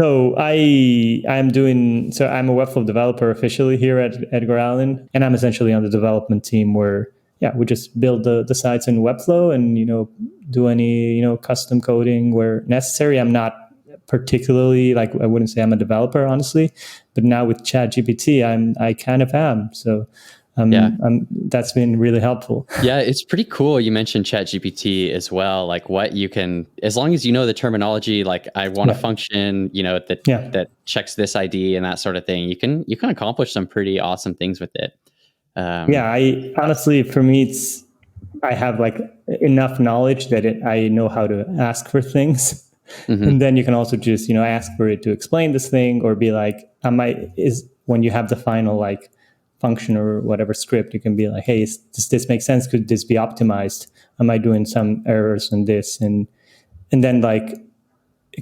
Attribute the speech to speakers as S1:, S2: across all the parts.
S1: So I'm a Webflow developer officially here at Edgar Allan, and I'm essentially on the development team where we just build the sites in Webflow and do any custom coding where necessary. I'm not particularly, like, I wouldn't say I'm a developer, honestly, but now with ChatGPT I kind of am. So that's been really helpful.
S2: Yeah, it's pretty cool. You mentioned ChatGPT as well. Like what you can, as long as you know the terminology, like I want a function, that checks this ID and that sort of thing, you can accomplish some pretty awesome things with it.
S1: I honestly, for me, I have like enough knowledge that I know how to ask for things. Mm-hmm. And then you can also just, ask for it to explain this thing, or be like, when you have the final like function or whatever script, you can be like, hey, does this make sense? Could this be optimized? Am I doing some errors in this? And then like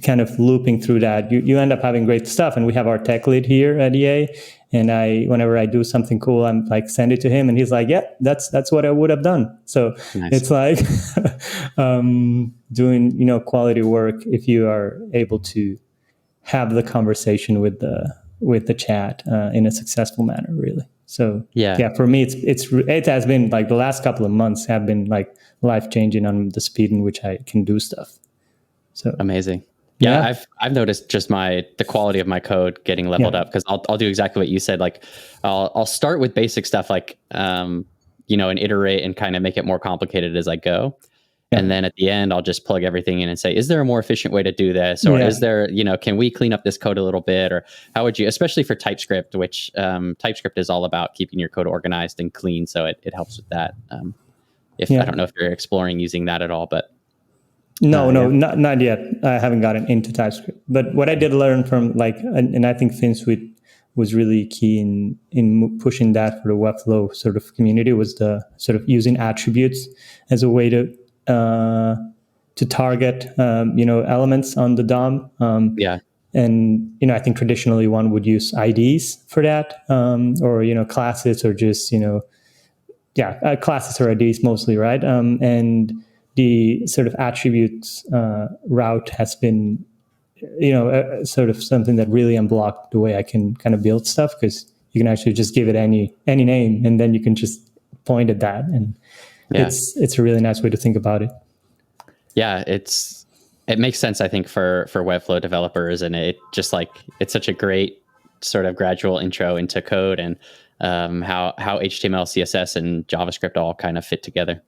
S1: kind of looping through that, you end up having great stuff. And we have our tech lead here at EA. And whenever I do something cool, I'm like, send it to him. And he's like, yeah, that's what I would have done. So nice. It's like doing, quality work if you are able to have the conversation with the chat in a successful manner, really. So for me, it has been like the last couple of months have been like life-changing on the speed in which I can do stuff. So
S2: amazing. Yeah, I've noticed just the quality of my code getting leveled up, because I'll do exactly what you said. Like I'll start with basic stuff like and iterate and kind of make it more complicated as I go. Yeah. And then at the end, I'll just plug everything in and say, is there a more efficient way to do this? Or is there, can we clean up this code a little bit? Or how would you, especially for TypeScript, which TypeScript is all about keeping your code organized and clean. So it helps with that. I don't know if you're exploring using that at all, but.
S1: No, not yet. I haven't gotten into TypeScript. But what I did learn from and I think FinSuite was really key in pushing that for the Webflow sort of community, was the sort of using attributes as a way to target, elements on the DOM. And, I think traditionally one would use IDs for that, or, classes, or just, classes or IDs mostly, right? And the sort of attributes route has been, sort of something that really unblocked the way I can kind of build stuff, because you can actually just give it any name, and then you can just point at that. And it's a really nice way to think about it. Yeah,
S2: it makes sense, I think, for Webflow developers, and it's such a great sort of gradual intro into code and how HTML, CSS, and JavaScript all kind of fit together.